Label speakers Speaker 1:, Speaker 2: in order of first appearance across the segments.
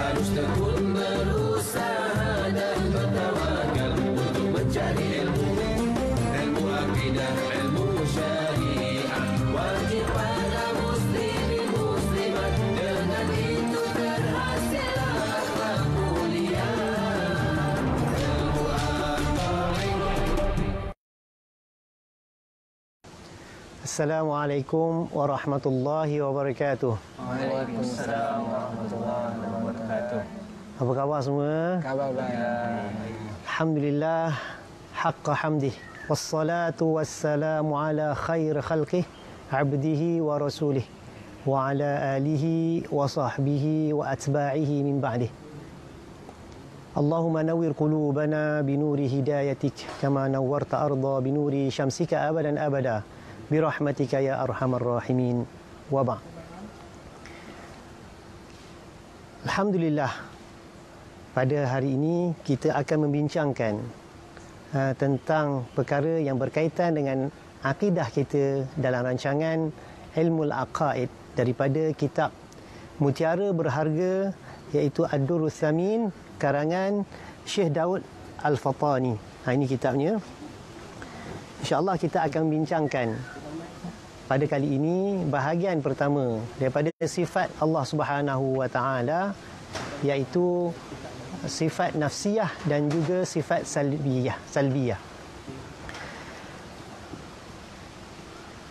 Speaker 1: harus tekun berusaha dan bertawakal untuk mencari ilmu akidah, ilmu syariah. Wajib pada muslimin muslimat, dengan itu terhasillah akhlak mulia. Ilmu
Speaker 2: Assalamualaikum warahmatullahi wabarakatuh.
Speaker 3: Waalaikumsalam warahmatullahi wabarakatuh.
Speaker 2: Apa khabar semua?
Speaker 3: Khabar baik.
Speaker 2: Alhamdulillah, haqqa hamdih. Wassalatu wassalamu ala khair khalqih, abdihi wa rasulih, wa ala alihi wa sahbihi wa atba'ihi min ba'dih. Allahumma nawwir qulubana binuri hidayatik, kama nawwarta arda binuri syamsika abadan abada, birahmatika ya arhamar rahimin. Wa ba'. Alhamdulillah, pada hari ini kita akan membincangkan tentang perkara yang berkaitan dengan akidah kita dalam rancangan Ilmul Aqaid daripada kitab Mutiara Berharga, iaitu Ad-Durrus Tsamin karangan Syekh Daud Al-Fatani. Ini kitabnya. InsyaAllah kita akan bincangkan pada kali ini bahagian pertama daripada sifat Allah Subhanahu Wa Taala, iaitu sifat nafsiyah dan juga sifat salbiyah.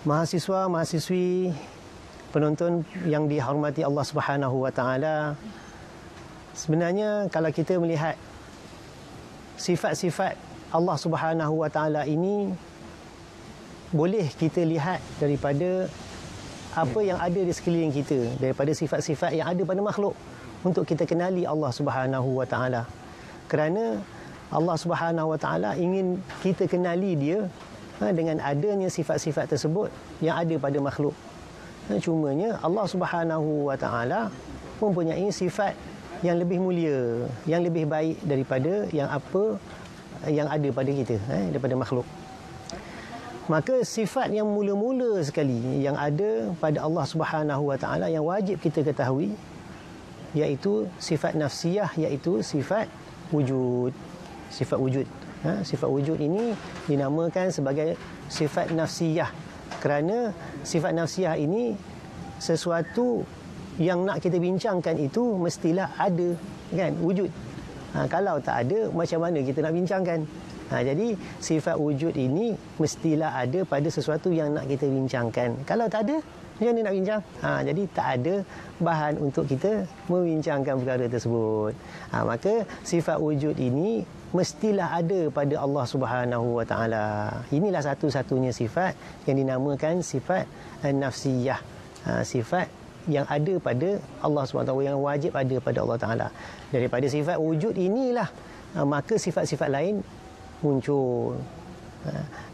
Speaker 2: Mahasiswa, mahasiswi, penonton yang dihormati Allah Subhanahu Wa Taala, sebenarnya kalau kita melihat sifat-sifat Allah Subhanahu Wa Taala ini, boleh kita lihat daripada apa yang ada di sekeliling kita, daripada sifat-sifat yang ada pada makhluk, untuk kita kenali Allah Subhanahu Wa Taala. Kerana Allah Subhanahu Wa Taala ingin kita kenali dia dengan adanya sifat-sifat tersebut yang ada pada makhluk. Cumanya Allah Subhanahu Wa Taala mempunyai sifat yang lebih mulia, yang lebih baik daripada yang apa yang ada pada kita, daripada makhluk. Maka sifat yang mula-mula sekali yang ada pada Allah Subhanahu Wa Taala yang wajib kita ketahui, iaitu sifat nafsiyah, iaitu sifat wujud. Sifat wujud. Sifat wujud ini dinamakan sebagai sifat nafsiyah kerana sifat nafsiyah ini sesuatu yang nak kita bincangkan itu mestilah ada, kan, wujud. Kalau tak ada, macam mana kita nak bincangkan? Jadi sifat wujud ini mestilah ada pada sesuatu yang nak kita bincangkan. Kalau tak ada, macam mana nak bincang? Jadi tak ada bahan untuk kita membincangkan perkara tersebut. Maka sifat wujud ini mestilah ada pada Allah Subhanahu Wa Taala. Inilah satu-satunya sifat yang dinamakan sifat nafsiyah. Sifat yang ada pada Allah Subhanahu Wa Taala, yang wajib ada pada Allah Taala. Daripada sifat wujud inilah maka sifat-sifat lain muncul.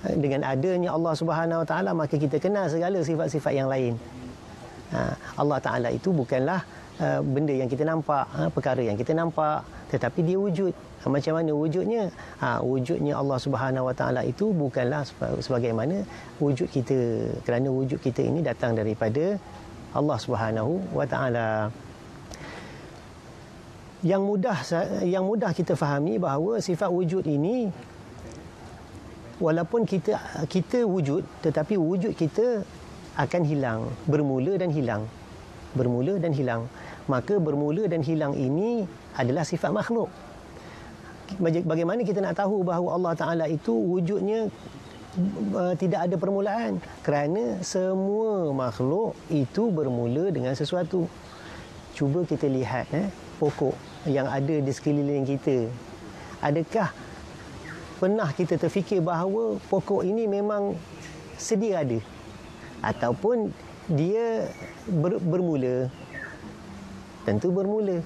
Speaker 2: Dengan adanya Allah Subhanahu Wa Taala, maka kita kenal segala sifat-sifat yang lain. Allah Taala itu bukanlah benda yang kita nampak, perkara yang kita nampak, tetapi dia wujud. Macam mana wujudnya? Wujudnya Allah Subhanahu Wa Taala itu bukanlah sebagaimana wujud kita, kerana wujud kita ini datang daripada Allah Subhanahu Wa Taala. Yang mudah kita fahami bahawa sifat wujud ini, walaupun kita wujud, tetapi wujud kita akan hilang, bermula dan hilang. Bermula dan hilang. Maka bermula dan hilang ini adalah sifat makhluk. Bagaimana kita nak tahu bahawa Allah Ta'ala itu wujudnya tidak ada permulaan? Kerana semua makhluk itu bermula dengan sesuatu. Cuba kita lihat pokok yang ada di sekeliling kita. Adakah pernah kita terfikir bahawa pokok ini memang sedia ada, ataupun dia bermula? Tentu bermula.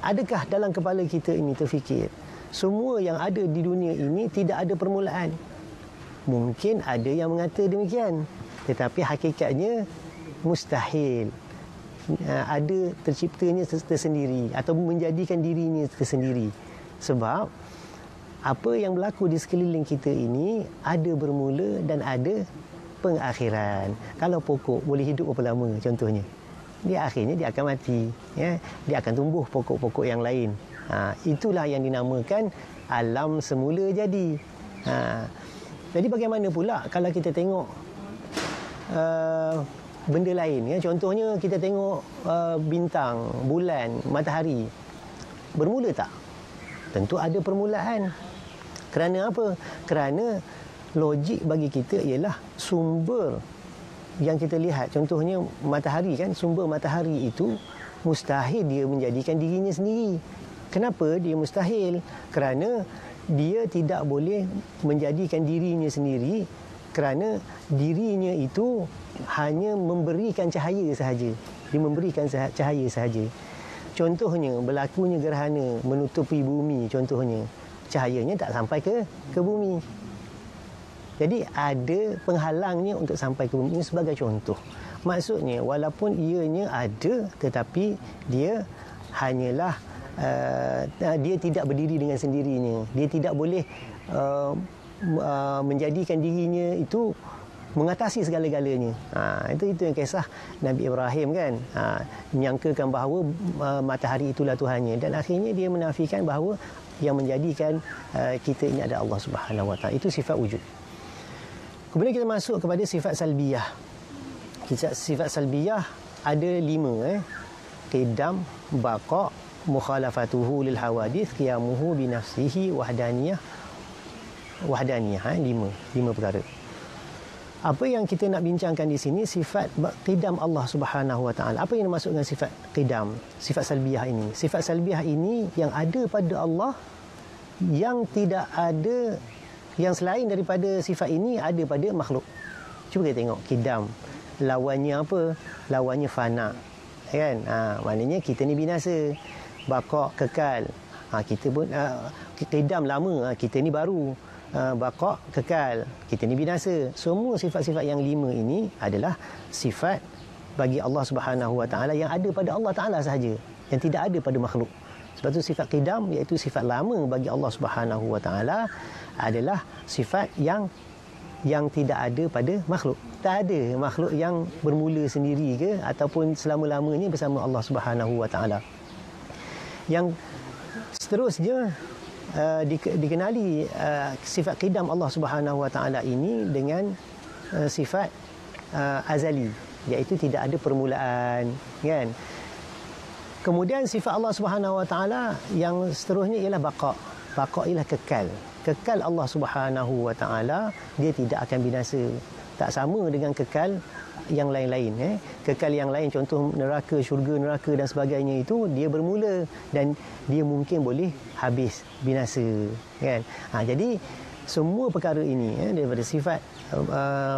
Speaker 2: Adakah dalam kepala kita ini terfikir semua yang ada di dunia ini tidak ada permulaan? Mungkin ada yang mengata demikian, tetapi hakikatnya mustahil. Ada terciptanya tersendiri atau menjadikan dirinya tersendiri. Sebab apa yang berlaku di sekeliling kita ini ada bermula dan ada pengakhiran. Kalau pokok boleh hidup berapa lama contohnya? dia akhirnya dia akan mati, ya. Dia akan tumbuh pokok-pokok yang lain. Itulah yang dinamakan alam semula jadi. Jadi bagaimana pula kalau kita tengok benda lain, ya. Contohnya kita tengok bintang, bulan, matahari. Bermula tak? Tentu ada permulaan. Kerana apa? Kerana logik bagi kita ialah sumber yang kita lihat. Contohnya matahari, kan, sumber matahari itu mustahil dia menjadikan dirinya sendiri. Kenapa dia mustahil? Kerana dia tidak boleh menjadikan dirinya sendiri, kerana dirinya itu hanya memberikan cahaya sahaja. Dia memberikan cahaya sahaja. Contohnya berlakunya gerhana menutupi bumi, contohnya cahayanya tak sampai ke bumi. Jadi ada penghalangnya untuk sampai ke bumi. Ini sebagai contoh. Maksudnya walaupun ianya ada, tetapi dia hanyalah dia tidak berdiri dengan sendirinya. Dia tidak boleh menjadikan dirinya itu mengatasi segala-galanya. Itu yang kisah Nabi Ibrahim, kan, menyangkakan bahawa matahari itulah Tuhannya, dan akhirnya dia menafikan bahawa yang menjadikan kita ini ada Allah Subhanahu Wa Taala. Itu sifat wujud. Kemudian kita masuk kepada sifat salbiyah. Sifat salbiyah ada 5, qidam, baqa, mukhalafatuhu lil hawadith, qiyamuhu bi nafsihi, wahdaniyah. 5 perkara. Apa yang kita nak bincangkan di sini, sifat qidam Allah Subhanahu Wa Taala. Apa yang dimaksud dengan sifat qidam, sifat salbiyah ini? Sifat salbiyah ini yang ada pada Allah, yang tidak ada, yang selain daripada sifat ini ada pada makhluk. Cuba kita tengok qidam. Lawannya apa? Lawannya fana. Kan? Maknanya kita ni binasa. Baqa, kekal. Kita pun qidam lama, kita ni baru. Baqa, kekal, kita ni binasa. Semua sifat-sifat yang 5 ini adalah sifat bagi Allah Subhanahu Wa Taala, yang ada pada Allah Taala sahaja, yang tidak ada pada makhluk. Sebab tu sifat qidam, iaitu sifat lama bagi Allah Subhanahu Wa Taala, adalah sifat yang tidak ada pada makhluk. Tak ada makhluk yang bermula sendiri ke ataupun selama-lamanya bersama Allah Subhanahu Wa Taala. Yang seterusnya dikenali sifat qidam Allah Subhanahu Wa Taala ini dengan sifat azali, iaitu tidak ada permulaan, kan. Kemudian sifat Allah Subhanahu Wa Taala yang seterusnya ialah baqa. Baqa ialah kekal. Kekal Allah Subhanahu Wa Taala, dia tidak akan binasa. Tak sama dengan kekal yang lain-lain. Kekal yang lain, contoh neraka, syurga, neraka dan sebagainya, itu dia bermula dan dia mungkin boleh habis, binasa, kan. Jadi semua perkara ini, daripada sifat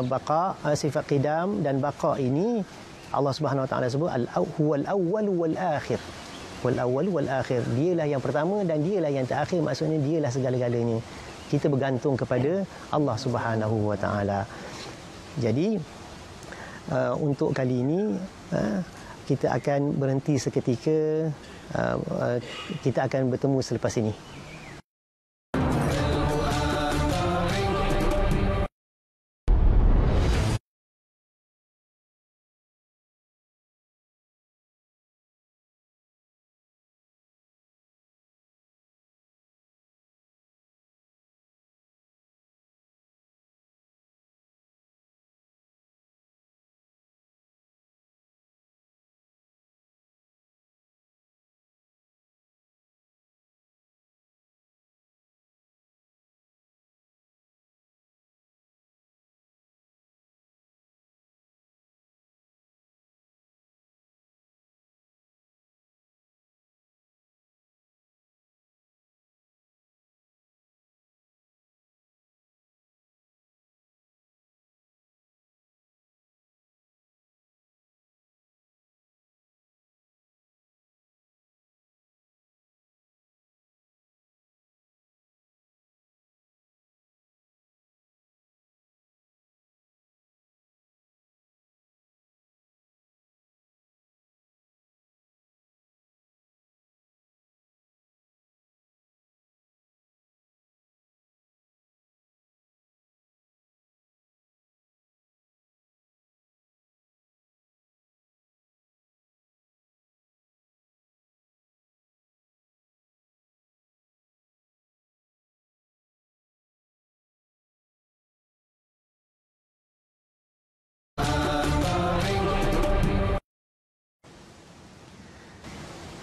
Speaker 2: baqa, sifat qidam dan baqa ini, Allah Subhanahu Wa Taala sebut huwal awwal wal akhir. Wal awwal wal akhir. Dialah yang pertama dan dialah yang terakhir, maksudnya dialah segala-galanya. Kita bergantung kepada Allah Subhanahu Wa Taala. Jadi untuk kali ini kita akan berhenti seketika. Kita akan bertemu selepas ini.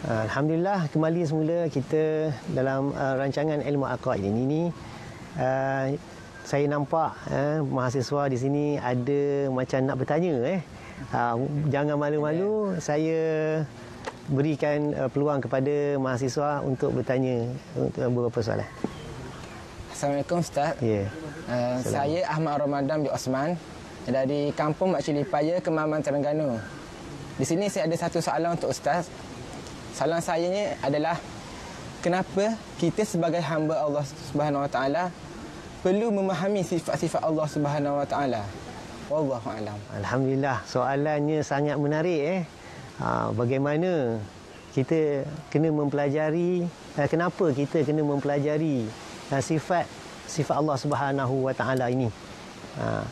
Speaker 2: Alhamdulillah, kembali semula kita dalam rancangan ilmu aqaid ini. Saya nampak mahasiswa di sini ada macam nak bertanya. Jangan malu-malu, saya berikan peluang kepada mahasiswa untuk bertanya beberapa soalan.
Speaker 3: Assalamualaikum Ustaz.
Speaker 2: Ya.
Speaker 3: Saya Ahmad Ramadan bin Osman dari Kampung Mak Cili Paya, Kemaman, Terengganu. Di sini saya ada satu soalan untuk Ustaz. Soalan saya ni adalah, kenapa kita sebagai hamba Allah Subhanahu Wa Taala perlu memahami sifat-sifat Allah Subhanahu Wa Taala? Wallahu a'lam.
Speaker 2: Alhamdulillah, soalannya sangat menarik. Bagaimana kita kena mempelajari, kenapa kita kena mempelajari sifat Allah Subhanahu Wa Taala ini?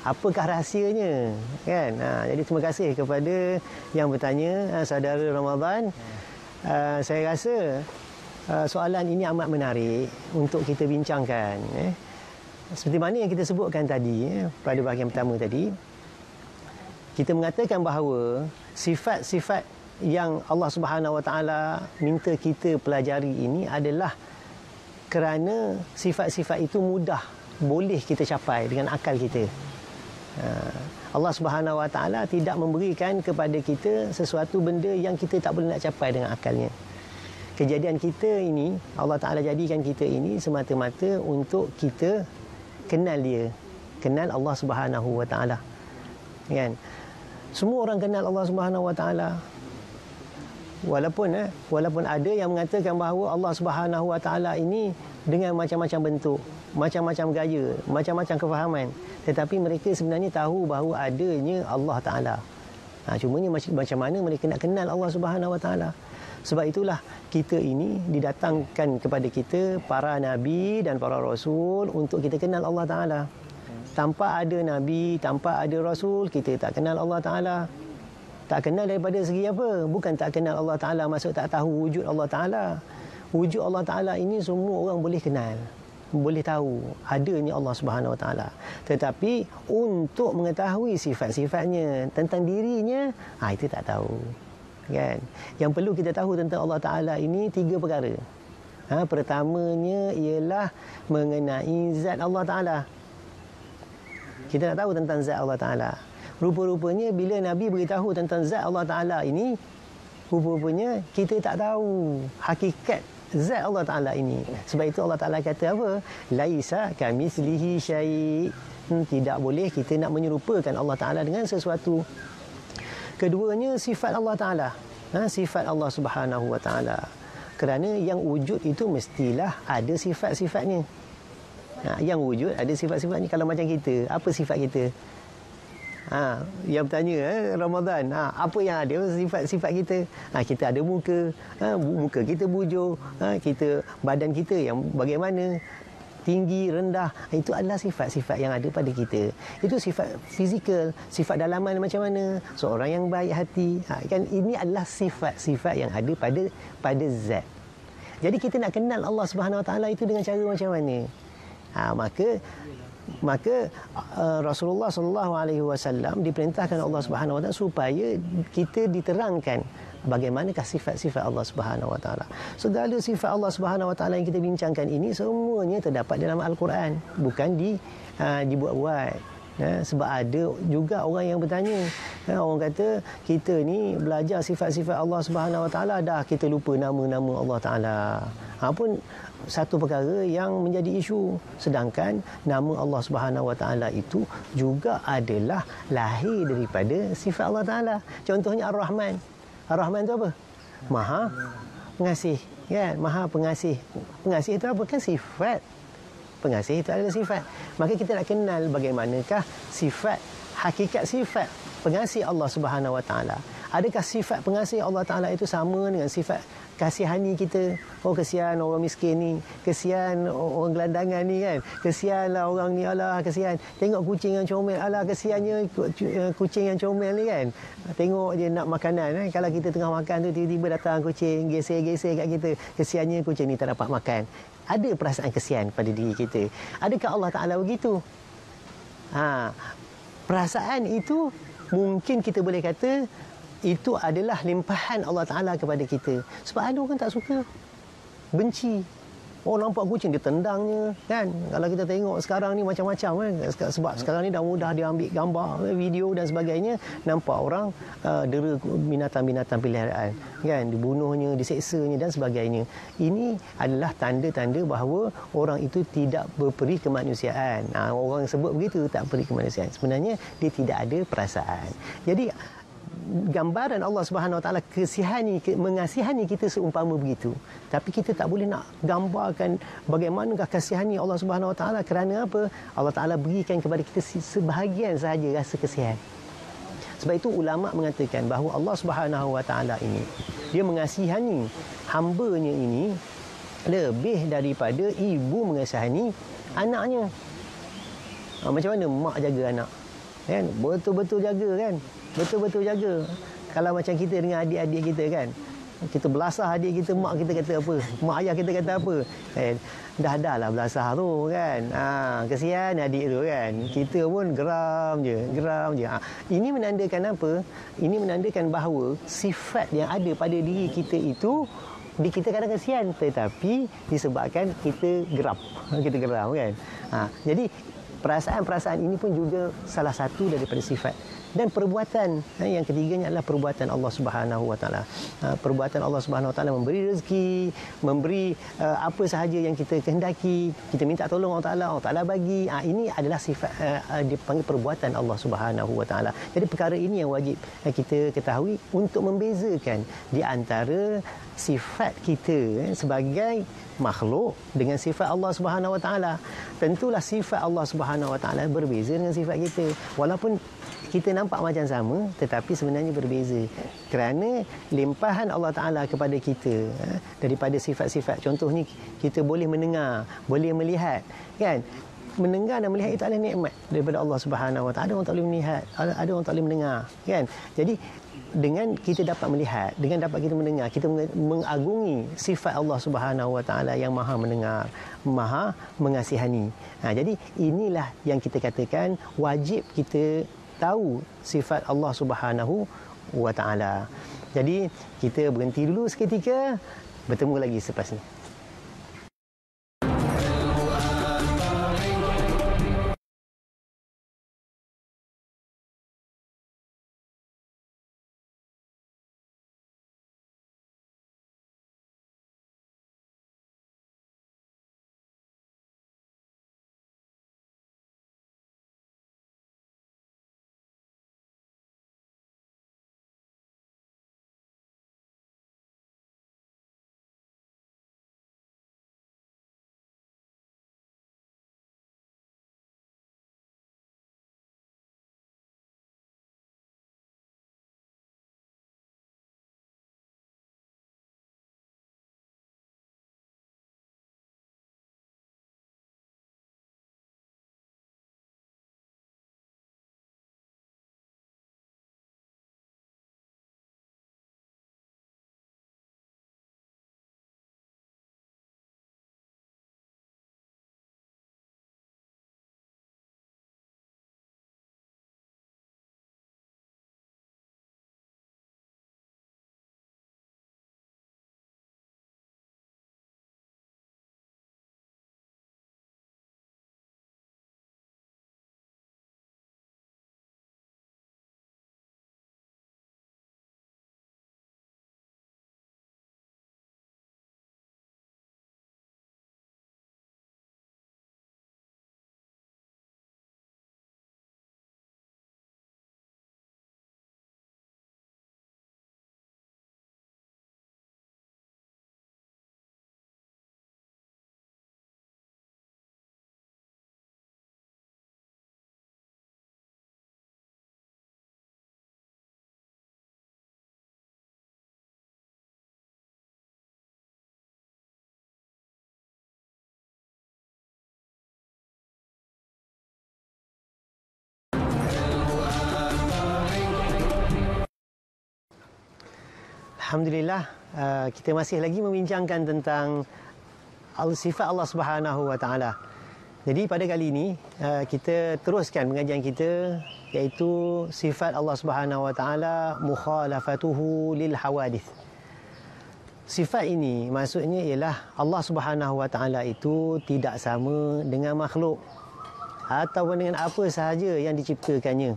Speaker 2: Apakah rahsianya, kan? Jadi terima kasih kepada yang bertanya, saudara Ramadan. Saya rasa soalan ini amat menarik untuk kita bincangkan. Seperti mana yang kita sebutkan tadi, pada bahagian pertama tadi, kita mengatakan bahawa sifat-sifat yang Allah Subhanahu Wa Taala minta kita pelajari ini adalah kerana sifat-sifat itu mudah boleh kita capai dengan akal kita. Allah Subhanahu Wa Taala tidak memberikan kepada kita sesuatu benda yang kita tak boleh nak capai dengan akalnya. Kejadian kita ini, Allah Taala jadikan kita ini semata-mata untuk kita kenal dia, kenal Allah Subhanahu Wa Taala. Kan? Semua orang kenal Allah Subhanahu Wa Taala. Walaupun ada yang mengatakan bahawa Allah Subhanahu Wa Taala ini dengan macam-macam bentuk, macam-macam gaya, macam-macam kefahaman, tetapi mereka sebenarnya tahu bahawa adanya Allah Taala. Cumanya macam mana mereka nak kenal Allah Subhanahu Wa Taala? Sebab itulah kita ini didatangkan kepada kita para nabi dan para rasul untuk kita kenal Allah Taala. Tanpa ada nabi, tanpa ada rasul, kita tak kenal Allah Taala. Tak kenal daripada segi apa? Bukan tak kenal Allah Taala maksud tak tahu wujud Allah Taala. Wujud Allah Taala ini semua orang boleh kenal, boleh tahu adanya Allah Subhanahu Wa Taala. Tetapi untuk mengetahui sifat-sifatnya tentang dirinya, itu tak tahu. Kan? Yang perlu kita tahu tentang Allah Taala ini 3 perkara. Pertamanya ialah mengenai zat Allah Taala. Kita nak tahu tentang zat Allah Taala. Rupa-rupanya bila Nabi beritahu tentang zat Allah Taala ini, rupa-rupanya kita tak tahu hakikat zat Allah Taala ini. Sebab itu Allah Taala kata apa? Laisa kamitslihi syai'. Tidak boleh kita nak menyerupakan Allah Taala dengan sesuatu. Keduanya sifat Allah Taala. Sifat Allah Subhanahu Wa Taala. Kerana yang wujud itu mestilah ada sifat-sifatnya. Yang wujud ada sifat-sifatnya. Kalau macam kita, apa sifat kita? Yang bertanya Ramadan, apa yang ada sifat-sifat kita? Kita ada muka, muka kita bujur, kita badan kita yang bagaimana, tinggi, rendah, itu adalah sifat-sifat yang ada pada kita. Itu sifat fizikal, sifat dalaman macam mana, seorang yang baik hati, kan ini adalah sifat-sifat yang ada pada zat. Jadi kita nak kenal Allah Subhanahu Wa Taala itu dengan cara macam mana? Maka Rasulullah sallallahu alaihi wasallam diperintahkan Allah Subhanahu Wa Taala supaya kita diterangkan bagaimanakah sifat-sifat Allah Subhanahu Wa Taala. Segala sifat Allah Subhanahu Wa Taala yang kita bincangkan ini semuanya terdapat dalam Al-Quran, bukan dibuat-buat. Sebab ada juga orang yang bertanya, orang kata kita ni belajar sifat-sifat Allah Subhanahu Wa Taala dah kita lupa nama-nama Allah Taala. Pun satu perkara yang menjadi isu, sedangkan nama Allah Subhanahu Wa Taala itu juga adalah lahir daripada sifat Allah Taala. Contohnya Ar-Rahman. Ar-Rahman itu apa? Maha pengasih, kan? Maha pengasih. Pengasih itu apa? Kan sifat. Pengasih itu adalah sifat. Maka kita nak kenal bagaimanakah sifat, hakikat sifat pengasih Allah Subhanahu Wa Taala. Adakah sifat pengasih Allah Taala itu sama dengan sifat kasihani kita? Oh, kesian orang miskin ni, kesian orang gelandangan ni, kan? Kesianlah orang ni, alah kesian. Tengok kucing yang comel, alah kesiannya kucing yang comel ni, kan? Tengok dia nak makanan, Kalau kita tengah makan tu tiba-tiba datang kucing geser-geser kat kita, kesiannya kucing ni tak dapat makan. Ada perasaan kesian pada diri kita. Adakah Allah Taala begitu? Perasaan itu mungkin kita boleh kata itu adalah limpahan Allah Ta'ala kepada kita. Sebab ada orang tak suka, benci. Oh, nampak kucing, dia tendangnya, kan? Kalau kita tengok sekarang ni macam-macam, kan? Sebab sekarang ni dah mudah dia ambil gambar, video dan sebagainya. Nampak orang dera binatang-binatang peliharaan, kan? Dibunuhnya, diseksanya dan sebagainya. Ini adalah tanda-tanda bahawa orang itu tidak berperi kemanusiaan. Orang sebut begitu, tak beri kemanusiaan. Sebenarnya, dia tidak ada perasaan. Jadi, gambaran Allah Subhanahu Wa Taala mengasihani kita seumpama begitu. Tapi kita tak boleh nak gambarkan bagaimanakah kasihani Allah Subhanahu Wa Taala. Kerana apa? Allah Taala berikan kepada kita sebahagian sahaja rasa kasihan. Sebab itu ulama mengatakan bahawa Allah Subhanahu Wa Taala ini, dia mengasihani hamba-Nya ini lebih daripada ibu mengasihani anaknya. Macam mana mak jaga anak? Kan? Betul-betul jaga, kan? Betul-betul jaga. Kalau macam kita dengan adik-adik kita, kan, kita belasah adik kita, mak kita kata apa, mak ayah kita kata apa, dah lah belasah tu, kan. Kesian adik tu, kan. Kita pun geram je. Ini menandakan apa? Ini menandakan bahawa sifat yang ada pada diri kita itu, kita kadang kesian, tetapi disebabkan kita geram, kan. Jadi perasaan-perasaan ini pun juga salah satu daripada sifat. Dan perbuatan, yang ketiganya adalah perbuatan Allah Subhanahu Wa Taala. Perbuatan Allah Subhanahu Wa Taala memberi rezeki, memberi apa sahaja yang kita kehendaki, kita minta tolong Allah Taala bagi. Ini adalah sifat dipanggil perbuatan Allah Subhanahu Wa Taala. Jadi perkara ini yang wajib kita ketahui untuk membezakan di antara sifat kita sebagai makhluk dengan sifat Allah Subhanahu Wa Taala. Tentulah sifat Allah Subhanahu Wa Taala berbeza dengan sifat kita. Walaupun kita nampak macam sama, tetapi sebenarnya berbeza. Kerana limpahan Allah Ta'ala kepada kita daripada sifat-sifat. Contohnya, kita boleh mendengar, boleh melihat, kan? Mendengar dan melihat itu adalah nikmat daripada Allah Subhanahu Wa Ta'ala. Ada orang tak boleh melihat, ada orang tak boleh mendengar, kan? Jadi, dengan kita dapat melihat, dengan dapat kita mendengar, kita mengagungi sifat Allah Subhanahu Wa Ta'ala yang maha mendengar, maha mengasihani. Jadi, inilah yang kita katakan wajib kita tahu sifat Allah Subhanahu Wa Taala. Jadi kita berhenti dulu seketika, bertemu lagi selepas ini. Alhamdulillah, kita masih lagi membincangkan tentang sifat Allah Subhanahu Wa Taala. Jadi pada kali ini kita teruskan pengajian kita, iaitu sifat Allah Subhanahu Wa Taala mukhalafatuhu lil hawadith. Sifat ini maksudnya ialah Allah Subhanahu Wa Taala itu tidak sama dengan makhluk ataupun dengan apa sahaja yang diciptakannya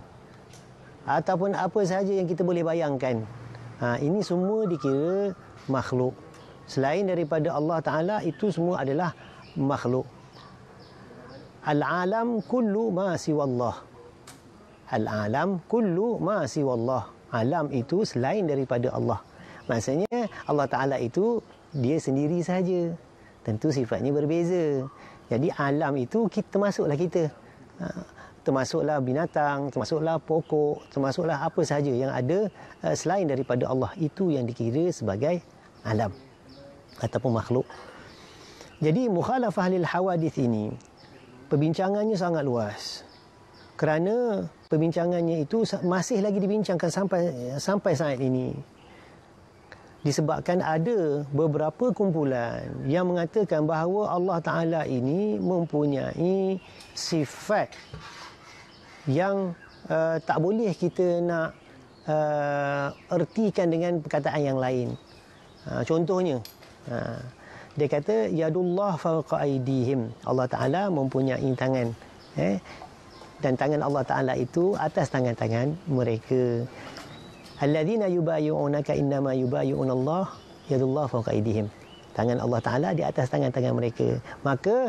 Speaker 2: ataupun apa sahaja yang kita boleh bayangkan. Ini semua dikira makhluk. Selain daripada Allah Ta'ala, itu semua adalah makhluk. Al-alam kullu ma siwallah. Al-alam kullu ma siwallah. Alam itu selain daripada Allah. Maksudnya Allah Ta'ala itu dia sendiri saja. Tentu sifatnya berbeza. Jadi alam itu termasuklah kita. Termasuklah binatang, termasuklah pokok, termasuklah apa sahaja yang ada selain daripada Allah. Itu yang dikira sebagai alam ataupun makhluk. Jadi mukhalafah lil hawadith ini perbincangannya sangat luas. Kerana perbincangannya itu masih lagi dibincangkan sampai saat ini. Disebabkan ada beberapa kumpulan yang mengatakan bahawa Allah Ta'ala ini mempunyai sifat yang tak boleh kita nak ertikan dengan perkataan yang lain. Contohnya, dia kata yadullah fawqa aydihim. Allah Ta'ala mempunyai tangan. Dan tangan Allah Ta'ala itu atas tangan-tangan mereka. Alladzina yubayyi'unaka innama yubayyi'unallah yadullah fawqa aydihim. Tangan Allah Ta'ala di atas tangan-tangan mereka. Maka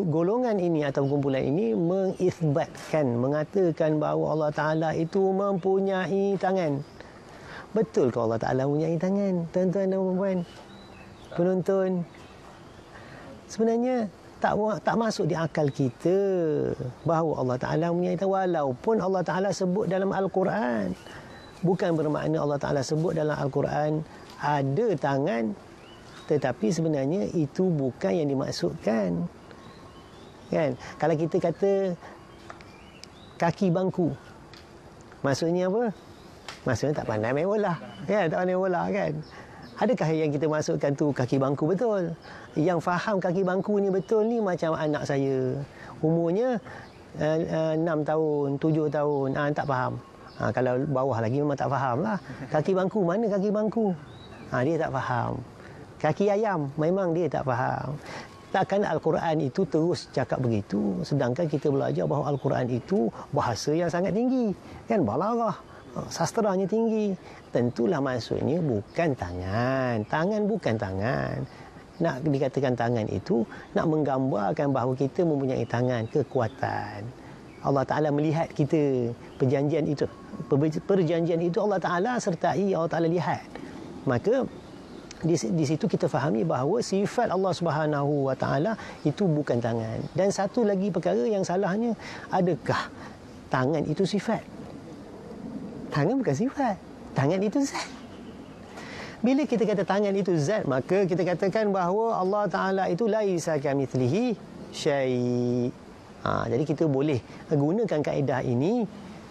Speaker 2: golongan ini atau kumpulan ini mengisbatkan, mengatakan bahawa Allah Ta'ala itu mempunyai tangan. Betul ke Allah Ta'ala mempunyai tangan? Tuan-tuan dan puan-puan penonton, sebenarnya tak masuk di akal kita bahawa Allah Ta'ala mempunyai tangan. Walaupun Allah Ta'ala sebut dalam Al-Quran, bukan bermakna Allah Ta'ala sebut dalam Al-Quran ada tangan, tetapi sebenarnya itu bukan yang dimaksudkan. Kan? Kalau kita kata kaki bangku, maksudnya apa? Maksudnya tak pandai main bola. Kan? Tak pandai bola kan? Adakah yang kita masukkan tu kaki bangku betul? Yang faham kaki bangku ni betul ni macam anak saya. Umurnya 6 tahun, 7 tahun. Tak faham. Kalau bawah lagi memang tak faham lah. Kaki bangku, mana kaki bangku? Dia tak faham. Kaki ayam, memang dia tak faham. Takkan Al-Quran itu terus cakap begitu, sedangkan kita belajar bahawa Al-Quran itu bahasa yang sangat tinggi. Kan, balaghah, sastranya tinggi. Tentulah maksudnya bukan tangan. Tangan bukan tangan. Nak dikatakan tangan itu, nak menggambarkan bahawa kita mempunyai tangan, kekuatan. Allah Ta'ala melihat kita. Perjanjian itu Allah Ta'ala sertai, Allah Ta'ala lihat. Maka di situ kita fahami bahawa sifat Allah Subhanahu Wa Ta'ala itu bukan tangan. Dan satu lagi perkara yang salahnya, adakah tangan itu sifat? Tangan bukan sifat. Tangan itu zat. Bila kita kata tangan itu zat, maka kita katakan bahawa Allah Ta'ala itu laisa kamitslihi syai'. Jadi kita boleh gunakan kaedah ini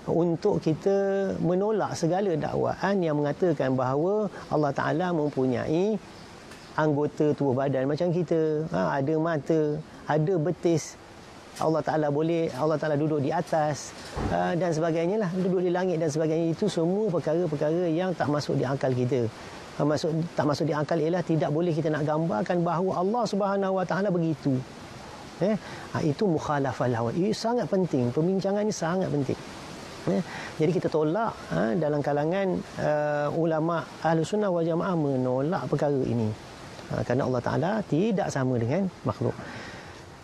Speaker 2: untuk kita menolak segala dakwaan yang mengatakan bahawa Allah Ta'ala mempunyai anggota tubuh badan macam kita. Ada mata, ada betis. Allah Ta'ala duduk di atas dan sebagainya lah. Duduk di langit dan sebagainya. Itu semua perkara-perkara yang tak masuk di akal kita. Tak masuk di akal ialah tidak boleh kita nak gambarkan bahawa Allah Subhanahu Wa Ta'ala begitu. Itu mukhalafah lawan. Ini sangat penting. Perbincangan ini sangat penting. Jadi kita tolak dalam kalangan ulama Ahlus Sunnah wal Jamaah menolak perkara ini. Kerana Allah Ta'ala tidak sama dengan makhluk.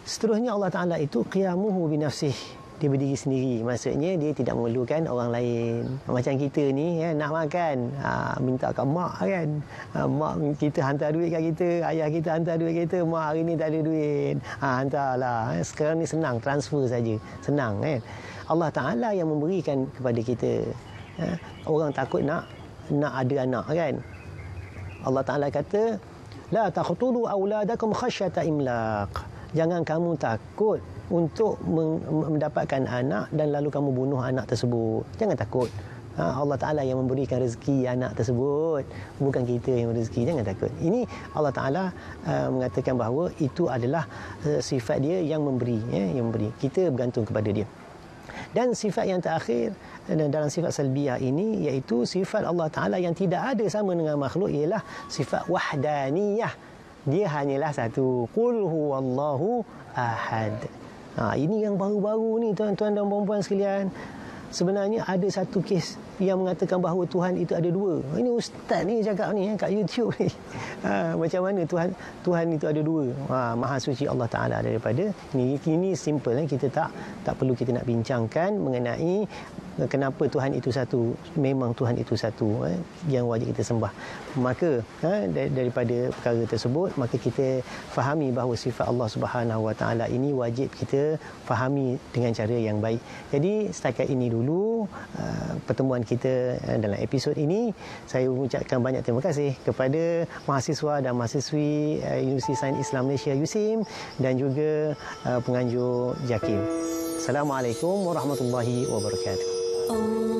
Speaker 2: Seterusnya Allah Ta'ala itu qiyamuhu binafsih. Dia berdiri sendiri. Maksudnya dia tidak memerlukan orang lain. Macam kita ni nak makan, minta kat mak kan. Mak kita hantar duit kat kita, ayah kita hantar duit kat kita, mak hari ni tak ada duit. Hantarlah. Sekarang ni senang, transfer saja. Senang kan. Allah Ta'ala yang memberikan kepada kita. Orang takut nak ada anak kan. Allah Ta'ala kata, la taqtulu auladakum khasyata imlaq. Jangan kamu takut untuk mendapatkan anak dan lalu kamu bunuh anak tersebut. Jangan takut. Allah Ta'ala yang memberikan rezeki anak tersebut, bukan kita yang rezeki. Jangan takut. Ini Allah Ta'ala mengatakan bahawa itu adalah sifat dia yang memberi, yang memberi. Kita bergantung kepada dia. Dan sifat yang terakhir dalam sifat salbiyah ini, iaitu sifat Allah Ta'ala yang tidak ada sama dengan makhluk, ialah sifat wahdaniyah. Dia hanyalah satu. Qul huwallahu ahad. Ini yang baru-baru ni tuan-tuan dan puan-puan sekalian. Sebenarnya ada satu kes yang mengatakan bahawa Tuhan itu ada dua. Ini ustaz ni cakap ni kat YouTube ni. Macam mana Tuhan itu ada dua? Maha suci Allah Ta'ala daripada ini simple. Kita tak perlu kita nak bincangkan mengenai kenapa Tuhan itu satu. Memang Tuhan itu satu yang wajib kita sembah. Maka daripada perkara tersebut, maka kita fahami bahawa sifat Allah Subhanahu Wa Ta'ala ini wajib kita fahami dengan cara yang baik. Jadi setakat ini dulu pertemuan kita dalam episod ini. Saya mengucapkan banyak terima kasih kepada mahasiswa dan mahasiswi Universiti Sains Islam Malaysia USIM dan juga penganjur JAKIM. Assalamualaikum warahmatullahi wabarakatuh.